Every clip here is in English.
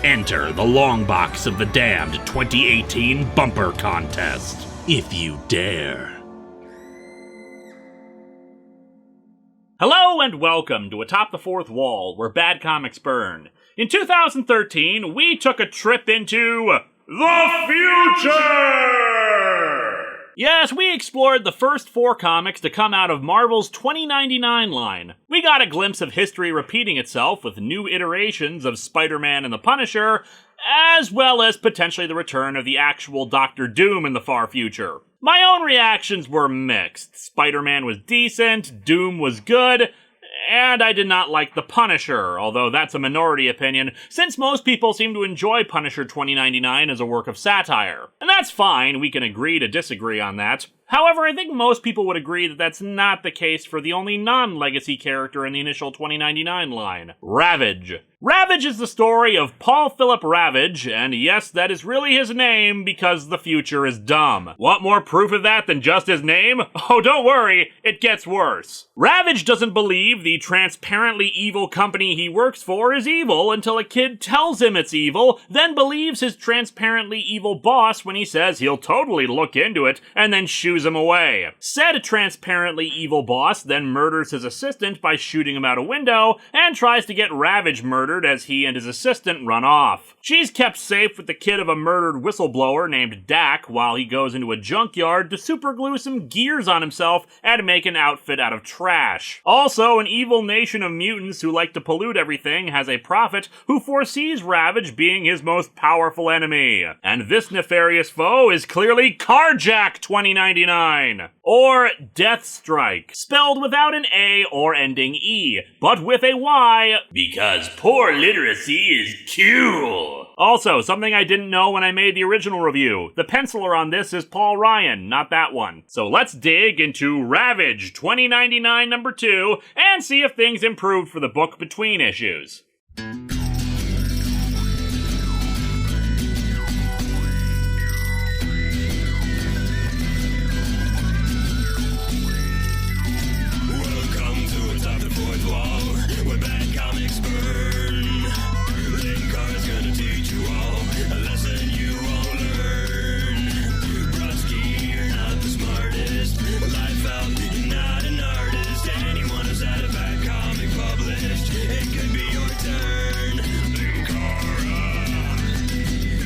Enter the long box of the damned 2018 bumper contest, if you dare. Hello and welcome to Atop the Fourth Wall, where bad comics burn. In 2013, we took a trip into the future! Yes, we explored the first 4 comics to come out of Marvel's 2099 line. We got a glimpse of history repeating itself with new iterations of Spider-Man and the Punisher, as well as potentially the return of the actual Doctor Doom in the far future. My own reactions were mixed. Spider-Man was decent, Doom was good, and I did not like the Punisher, although that's a minority opinion, since most people seem to enjoy Punisher 2099 as a work of satire. And that's fine, we can agree to disagree on that. However, I think most people would agree that that's not the case for the only non-legacy character in the initial 2099 line, Ravage. Ravage is the story of Paul Philip Ravage, and yes, that is really his name because the future is dumb. Want more proof of that than just his name? Oh, don't worry, it gets worse. Ravage doesn't believe the transparently evil company he works for is evil until a kid tells him it's evil, then believes his transparently evil boss when he says he'll totally look into it, and then shoos him away. Said transparently evil boss then murders his assistant by shooting him out a window, and tries to get Ravage murdered as he and his assistant run off. She's kept safe with the kid of a murdered whistleblower named Dak while he goes into a junkyard to superglue some gears on himself and make an outfit out of trash. Also, an evil nation of mutants who like to pollute everything has a prophet who foresees Ravage being his most powerful enemy. And this nefarious foe is clearly Carjack 2099! Or Deathstrike, spelled without an A or ending E, but with a Y, because poor literacy is cool. Also, something I didn't know when I made the original review. The penciler on this is Paul Ryan, not that one. So let's dig into Ravage 2099 number 2 and see if things improved for the book between issues. Welcome to Atop the Fourth Wall, where bad comics burn. Linkara's gonna teach you all a lesson you won't learn. Brodsky, you're not the smartest. Life out, you're not an artist. Anyone who's had a bad comic published, it could be your turn. Linkara,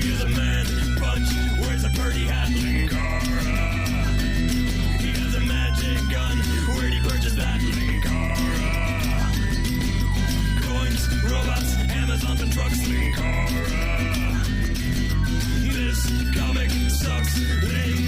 he's a man punch, wears a birdie hat. Linkara, he has a magic gun. Where'd he purchase that? Linkara, coins, robots, Amazons and trucks. Linkara, this comic sucks. Linkara.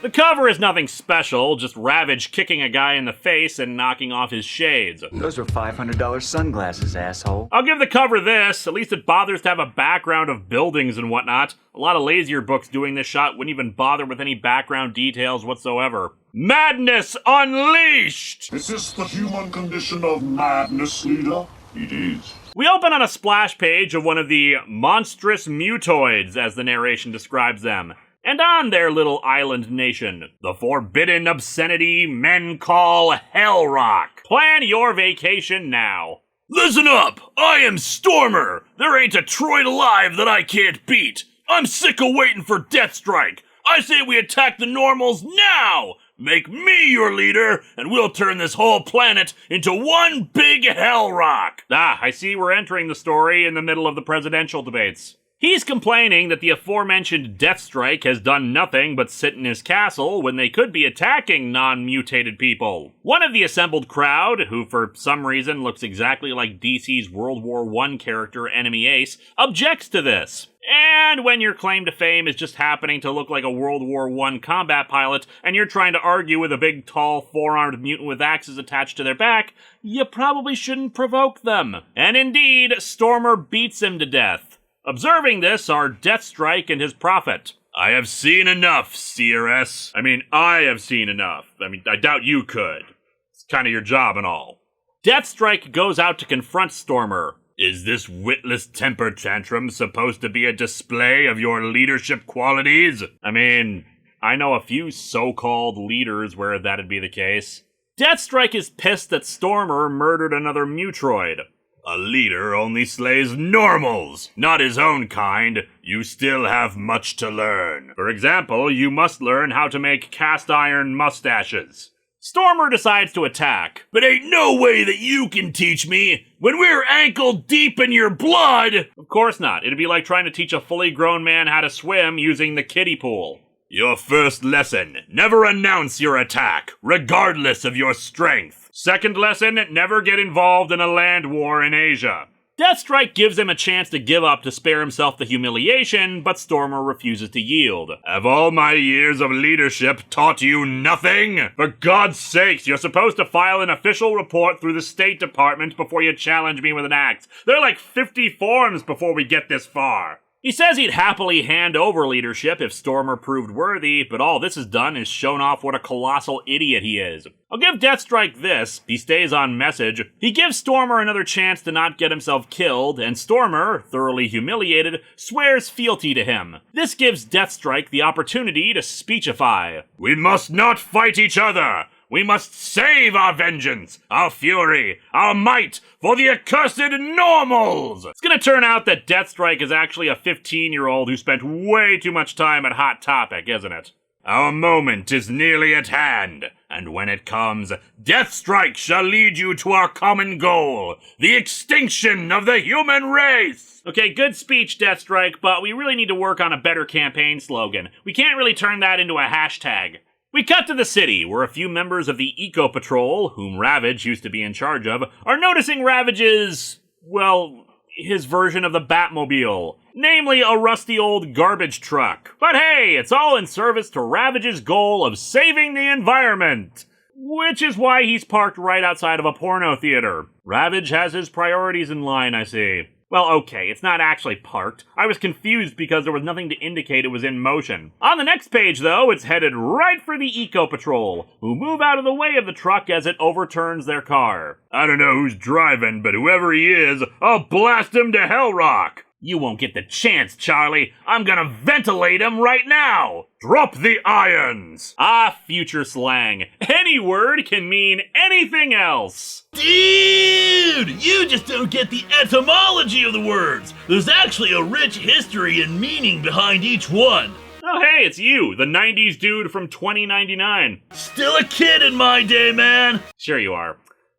The cover is nothing special, just Ravage kicking a guy in the face and knocking off his shades. Those were $500 sunglasses, asshole. I'll give the cover this, at least it bothers to have a background of buildings and whatnot. A lot of lazier books doing this shot wouldn't even bother with any background details whatsoever. Madness Unleashed! Is this the human condition of madness, leader? It is. We open on a splash page of one of the monstrous mutoids, as the narration describes them. And on their little island nation, the forbidden obscenity men call Hell Rock. Plan your vacation now. Listen up! I am Stormer! There ain't a Troid alive that I can't beat! I'm sick of waiting for Deathstrike! I say we attack the normals now! Make me your leader, and we'll turn this whole planet into one big Hell Rock! Ah, I see we're entering the story in the middle of the presidential debates. He's complaining that the aforementioned Deathstrike has done nothing but sit in his castle when they could be attacking non-mutated people. One of the assembled crowd, who for some reason looks exactly like DC's World War I character Enemy Ace, objects to this. And when your claim to fame is just happening to look like a World War I combat pilot, and you're trying to argue with a big, tall, four-armed mutant with axes attached to their back, you probably shouldn't provoke them. And indeed, Stormer beats him to death. Observing this are Deathstrike and his prophet. I have seen enough, CRS. I have seen enough. I doubt you could. It's kind of your job and all. Deathstrike goes out to confront Stormer. Is this witless temper tantrum supposed to be a display of your leadership qualities? I mean, I know a few so-called leaders where that'd be the case. Deathstrike is pissed that Stormer murdered another Mutroid. A leader only slays normals, not his own kind. You still have much to learn. For example, you must learn how to make cast iron mustaches. Stormer decides to attack. But ain't no way that you can teach me when we're ankle deep in your blood! Of course not. It'd be like trying to teach a fully grown man how to swim using the kiddie pool. Your first lesson, never announce your attack, regardless of your strength. Second lesson, never get involved in a land war in Asia. Deathstrike gives him a chance to give up to spare himself the humiliation, but Stormer refuses to yield. Have all my years of leadership taught you nothing? For God's sakes, you're supposed to file an official report through the State Department before you challenge me with an axe. There are like 50 forms before we get this far. He says he'd happily hand over leadership if Stormer proved worthy, but all this has done is shown off what a colossal idiot he is. I'll give Deathstrike this, he stays on message. He gives Stormer another chance to not get himself killed, and Stormer, thoroughly humiliated, swears fealty to him. This gives Deathstrike the opportunity to speechify. We must not fight each other! We must save our vengeance, our fury, our might for the accursed normals! It's gonna turn out that Deathstrike is actually a 15-year-old who spent way too much time at Hot Topic, isn't it? Our moment is nearly at hand, and when it comes, Deathstrike shall lead you to our common goal, the extinction of the human race! Okay, good speech, Deathstrike, but we really need to work on a better campaign slogan. We can't really turn that into a hashtag. We cut to the city, where a few members of the Eco Patrol, whom Ravage used to be in charge of, are noticing Ravage's, well, his version of the Batmobile. Namely, a rusty old garbage truck. But hey, it's all in service to Ravage's goal of saving the environment. Which is why he's parked right outside of a porno theater. Ravage has his priorities in line, I see. Well, okay, it's not actually parked. I was confused because there was nothing to indicate it was in motion. On the next page, though, it's headed right for the Eco Patrol, who move out of the way of the truck as it overturns their car. I don't know who's driving, but whoever he is, I'll blast him to Hell Rock! You won't get the chance, Charlie. I'm gonna ventilate him right now! Drop the irons! Ah, future slang. Any word can mean anything else. Dude, you just don't get the etymology of the words. There's actually a rich history and meaning behind each one. Oh hey, it's you, the 90s dude from 2099. Still a kid in my day, man. Sure you are.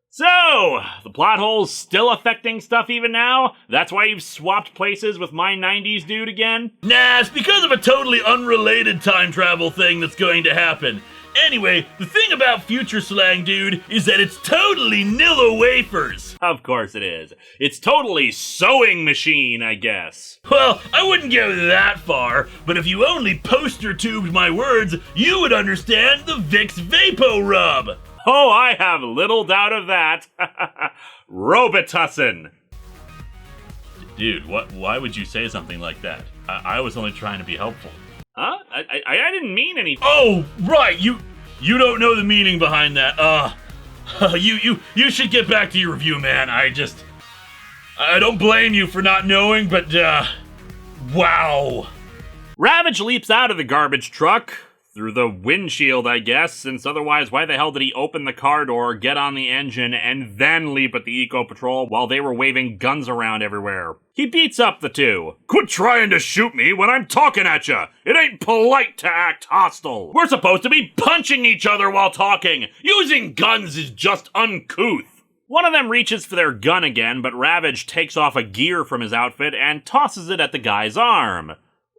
So, the plot hole's still affecting stuff even now? That's why you've swapped places with my 90s dude again? Nah, it's because of a totally unrelated time travel thing that's going to happen. Anyway, the thing about future slang, dude, is that it's totally Nilla wafers. Of course it is. It's totally sewing machine, I guess. Well, I wouldn't go that far, but if you only poster tubed my words, you would understand the Vicks Vapo Rub. Oh, I have little doubt of that. Robitussin. Dude, why would you say something like that? I was only trying to be helpful. Huh? I didn't mean anything. Oh, right, you don't know the meaning behind that. You should get back to your review, man. I don't blame you for not knowing, but, wow. Ravage leaps out of the garbage truck. Through the windshield, I guess, since otherwise why the hell did he open the car door, get on the engine, and then leap at the Eco Patrol while they were waving guns around everywhere? He beats up the two. Quit trying to shoot me when I'm talking at ya! It ain't polite to act hostile! We're supposed to be punching each other while talking! Using guns is just uncouth! One of them reaches for their gun again, but Ravage takes off a gear from his outfit and tosses it at the guy's arm,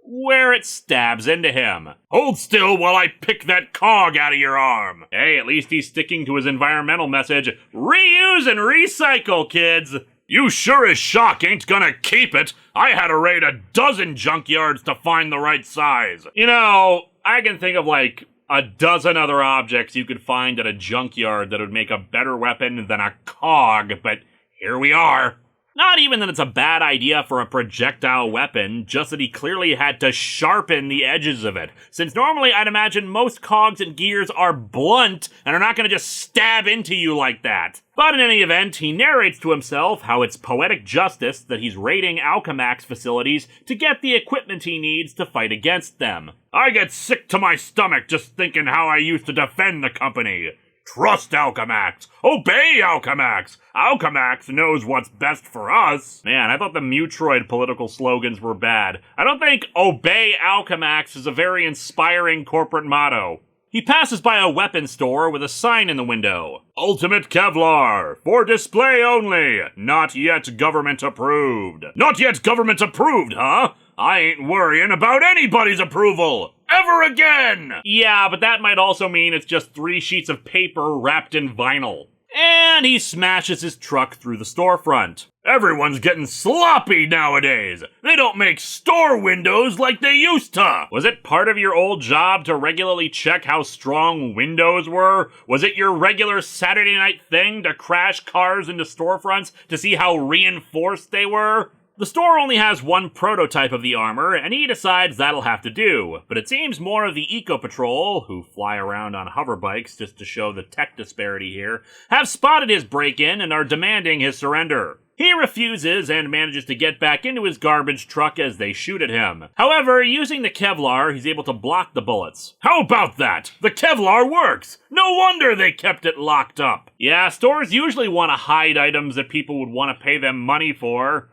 where it stabs into him. Hold still while I pick that cog out of your arm. Hey, at least he's sticking to his environmental message. Reuse and recycle, kids. You sure as shock ain't gonna keep it. I had to raid a dozen junkyards to find the right size. You know, I can think of like a dozen other objects you could find at a junkyard that would make a better weapon than a cog, but here we are. Not even that it's a bad idea for a projectile weapon, just that he clearly had to sharpen the edges of it, since normally I'd imagine most cogs and gears are blunt and are not going to just stab into you like that. But in any event, he narrates to himself how it's poetic justice that he's raiding Alchemax facilities to get the equipment he needs to fight against them. I get sick to my stomach just thinking how I used to defend the company. Trust Alchemax! Obey Alchemax! Alchemax knows what's best for us! Man, I thought the Mutroid political slogans were bad. I don't think Obey Alchemax is a very inspiring corporate motto. He passes by a weapons store with a sign in the window. Ultimate Kevlar! For display only! Not yet government approved. Not yet government approved, huh? I ain't worrying about anybody's approval! Ever again! Yeah, but that might also mean it's just 3 sheets of paper wrapped in vinyl. And he smashes his truck through the storefront. Everyone's getting sloppy nowadays. They don't make store windows like they used to. Was it part of your old job to regularly check how strong windows were? Was it your regular Saturday night thing to crash cars into storefronts to see how reinforced they were? The store only has one prototype of the armor, and he decides that'll have to do, but it seems more of the Eco Patrol, who fly around on hover bikes just to show the tech disparity here, have spotted his break-in and are demanding his surrender. He refuses and manages to get back into his garbage truck as they shoot at him. However, using the Kevlar, he's able to block the bullets. How about that? The Kevlar works! No wonder they kept it locked up! Yeah, stores usually want to hide items that people would want to pay them money for,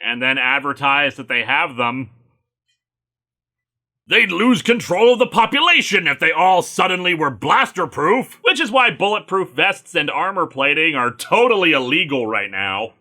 and then advertise that they have them. They'd lose control of the population if they all suddenly were blaster-proof, which is why bulletproof vests and armor plating are totally illegal right now.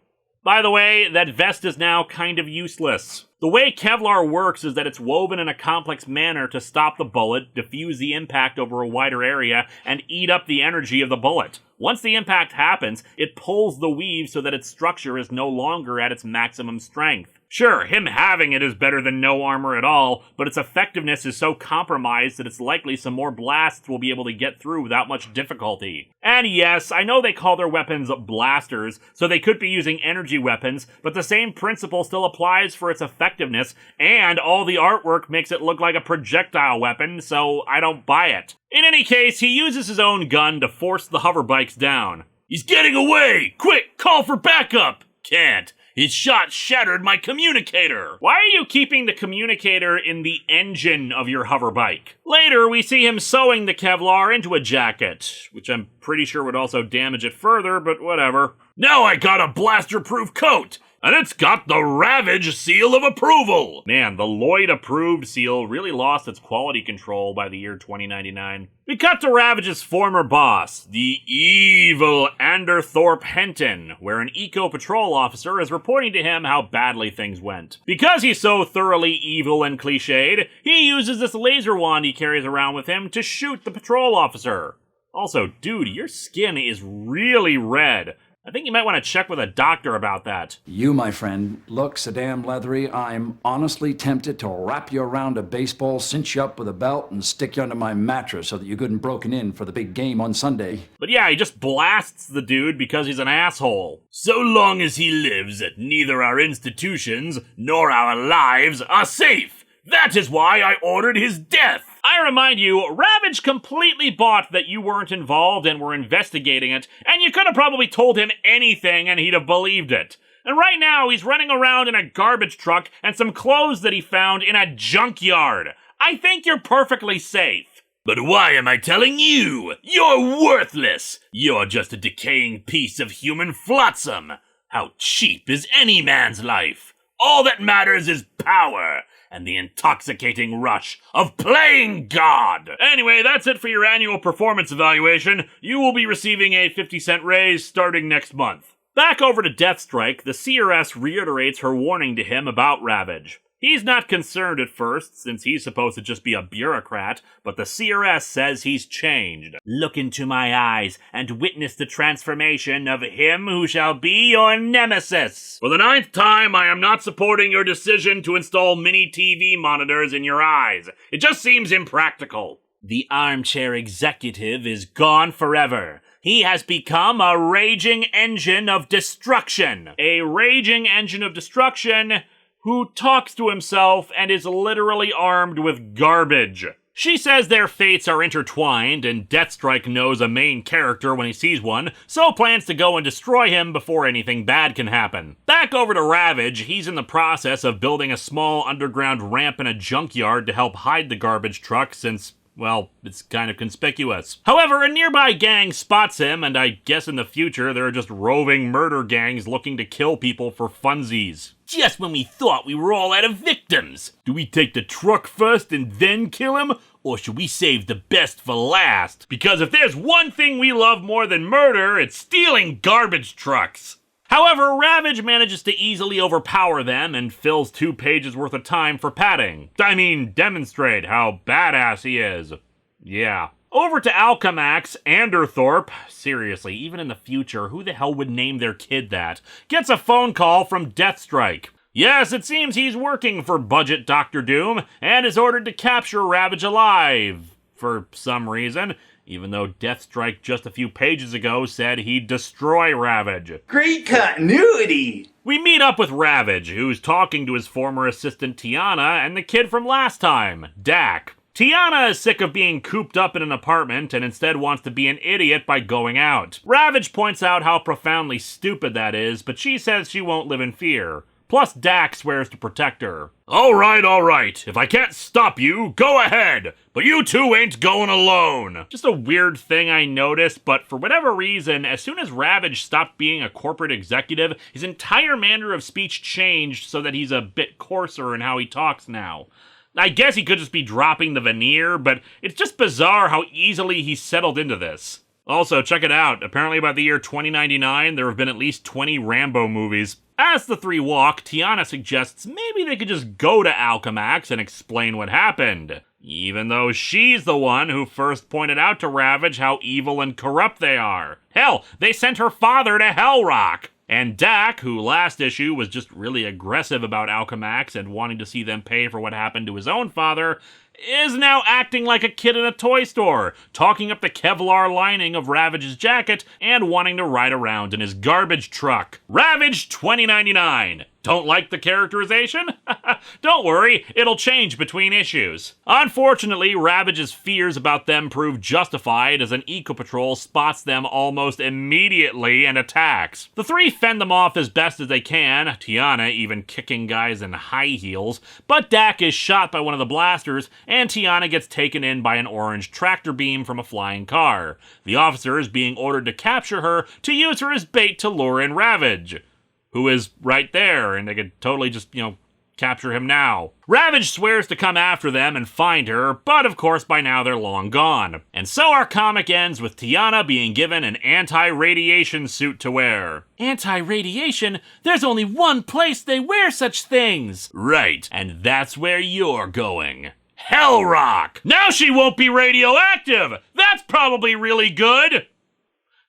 By the way, that vest is now kind of useless. The way Kevlar works is that it's woven in a complex manner to stop the bullet, diffuse the impact over a wider area, and eat up the energy of the bullet. Once the impact happens, it pulls the weave so that its structure is no longer at its maximum strength. Sure, him having it is better than no armor at all, but its effectiveness is so compromised that it's likely some more blasts will be able to get through without much difficulty. And yes, I know they call their weapons blasters, so they could be using energy weapons, but the same principle still applies for its effectiveness, and all the artwork makes it look like a projectile weapon, so I don't buy it. In any case, he uses his own gun to force the hover bikes down. He's getting away! Quick, call for backup! Can't. His shot shattered my communicator! Why are you keeping the communicator in the engine of your hover bike? Later, we see him sewing the Kevlar into a jacket, which I'm pretty sure would also damage it further, but whatever. Now I got a blaster-proof coat! And it's got the Ravage seal of approval! Man, the Lloyd-approved seal really lost its quality control by the year 2099. We cut to Ravage's former boss, the evil Anderthorpe Henton, where an Eco Patrol officer is reporting to him how badly things went. Because he's so thoroughly evil and cliched, he uses this laser wand he carries around with him to shoot the patrol officer. Also, dude, your skin is really red. I think you might want to check with a doctor about that. You, my friend, look so damn leathery, I'm honestly tempted to wrap you around a baseball, cinch you up with a belt, and stick you under my mattress so that you couldn't broken in for the big game on Sunday. But yeah, he just blasts the dude because he's an asshole. So long as he lives, neither our institutions nor our lives are safe. That is why I ordered his death. I remind you, Ravage completely bought that you weren't involved and were investigating it, and you could have probably told him anything and he'd have believed it. And right now, he's running around in a garbage truck and some clothes that he found in a junkyard. I think you're perfectly safe. But why am I telling you? You're worthless. You're just a decaying piece of human flotsam. How cheap is any man's life? All that matters is power and the intoxicating rush of playing God. Anyway, that's it for your annual performance evaluation. You will be receiving a 50-cent raise starting next month. Back over to Deathstrike, the CRS reiterates her warning to him about Ravage. He's not concerned at first, since he's supposed to just be a bureaucrat, but the CRS says he's changed. Look into my eyes and witness the transformation of him who shall be your nemesis. For the 9th time, I am not supporting your decision to install mini TV monitors in your eyes. It just seems impractical. The armchair executive is gone forever. He has become a raging engine of destruction. A raging engine of destruction who talks to himself and is literally armed with garbage. She says their fates are intertwined, and Deathstrike knows a main character when he sees one, so plans to go and destroy him before anything bad can happen. Back over to Ravage, he's in the process of building a small underground ramp in a junkyard to help hide the garbage truck since, well, it's kind of conspicuous. However, a nearby gang spots him, and I guess in the future there are just roving murder gangs looking to kill people for funsies. Just when we thought we were all out of victims. Do we take the truck first and then kill him? Or should we save the best for last? Because if there's one thing we love more than murder, it's stealing garbage trucks. However, Ravage manages to easily overpower them and fills 2 pages worth of time for padding. I mean, demonstrate how badass he is. Yeah. Over to Alchemax, Anderthorpe, seriously, even in the future, who the hell would name their kid that, gets a phone call from Deathstrike. Yes, it seems he's working for Budget Dr. Doom, and is ordered to capture Ravage alive, for some reason, even though Deathstrike just a few pages ago said he'd destroy Ravage. Great continuity! We meet up with Ravage, who's talking to his former assistant Tiana and the kid from last time, Dak. Tiana is sick of being cooped up in an apartment and instead wants to be an idiot by going out. Ravage points out how profoundly stupid that is, but she says she won't live in fear. Plus, Dak swears to protect her. All right. If I can't stop you, go ahead. But you two ain't going alone. Just a weird thing I noticed, but for whatever reason, as soon as Ravage stopped being a corporate executive, his entire manner of speech changed so that he's a bit coarser in how he talks now. I guess he could just be dropping the veneer, but it's just bizarre how easily he settled into this. Also, check it out. Apparently by the year 2099, there have been at least 20 Rambo movies. As the three walk, Tiana suggests maybe they could just go to Alchemax and explain what happened. Even though she's the one who first pointed out to Ravage how evil and corrupt they are. Hell, they sent her father to Hell Rock. And Dak, who last issue was just really aggressive about Alchemax and wanting to see them pay for what happened to his own father, is now acting like a kid in a toy store, talking up the Kevlar lining of Ravage's jacket and wanting to ride around in his garbage truck. Ravage 2099. Don't like the characterization? Don't worry, it'll change between issues. Unfortunately, Ravage's fears about them prove justified as an eco-patrol spots them almost immediately and attacks. The three fend them off as best as they can, Tiana even kicking guys in high heels, but Dak is shot by one of the blasters, and Tiana gets taken in by an orange tractor beam from a flying car. The officer is being ordered to capture her to use her as bait to lure in Ravage, who is right there, and they could totally just, capture him now. Ravage swears to come after them and find her, but of course by now they're long gone. And so our comic ends with Tiana being given an anti-radiation suit to wear. Anti-radiation? There's only one place they wear such things! Right, and that's where you're going. Hell Rock! Now she won't be radioactive! That's probably really good!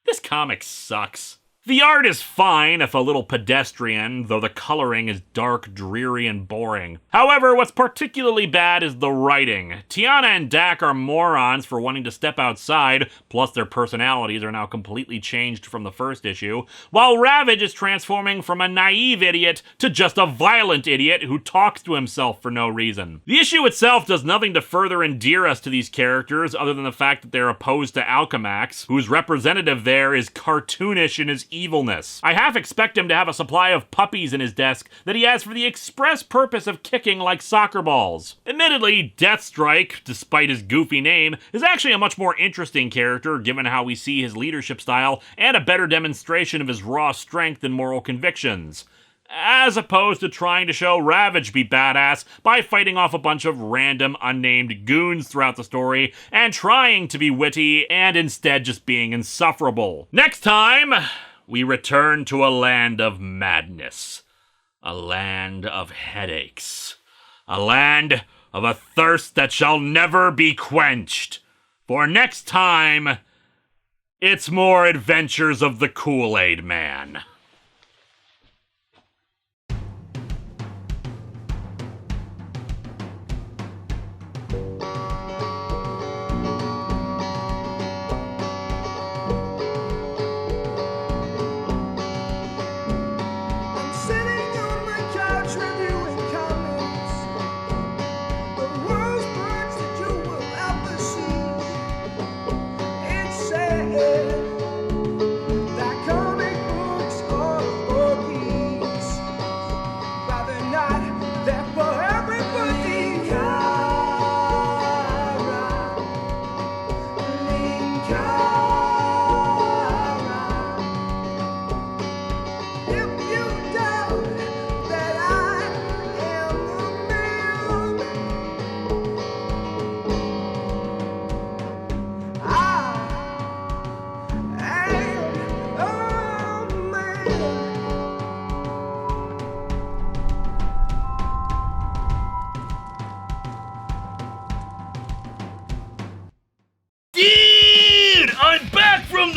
This comic sucks. The art is fine, if a little pedestrian, though the coloring is dark, dreary, and boring. However, what's particularly bad is the writing. Tiana and Dak are morons for wanting to step outside, plus their personalities are now completely changed from the first issue, while Ravage is transforming from a naive idiot to just a violent idiot who talks to himself for no reason. The issue itself does nothing to further endear us to these characters other than the fact that they're opposed to Alchemax, whose representative there is cartoonish in his evilness. I half expect him to have a supply of puppies in his desk that he has for the express purpose of kicking like soccer balls. Admittedly, Deathstrike, despite his goofy name, is actually a much more interesting character given how we see his leadership style and a better demonstration of his raw strength and moral convictions, as opposed to trying to show Ravage be badass by fighting off a bunch of random unnamed goons throughout the story and trying to be witty and instead just being insufferable. Next time, we return to a land of madness, a land of headaches, a land of a thirst that shall never be quenched. For next time, it's more Adventures of the Kool-Aid Man.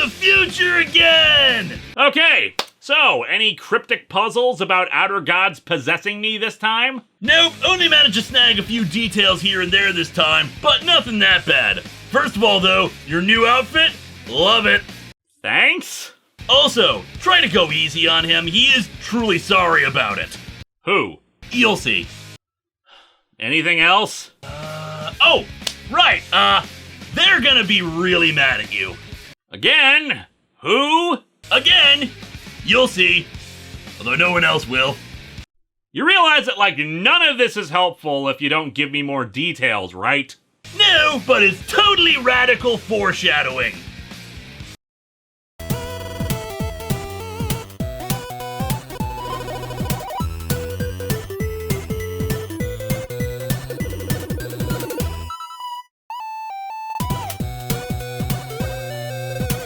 the future again! Okay, so any cryptic puzzles about outer gods possessing me this time? Nope, only managed to snag a few details here and there this time, but nothing that bad. First of all though, your new outfit? Love it. Thanks? Also, try to go easy on him, he is truly sorry about it. Who? You'll see. Anything else? Oh, right, they're gonna be really mad at you. Again? Who? Again, you'll see. Although no one else will. You realize that, like, none of this is helpful if you don't give me more details, right? No, but it's totally radical foreshadowing.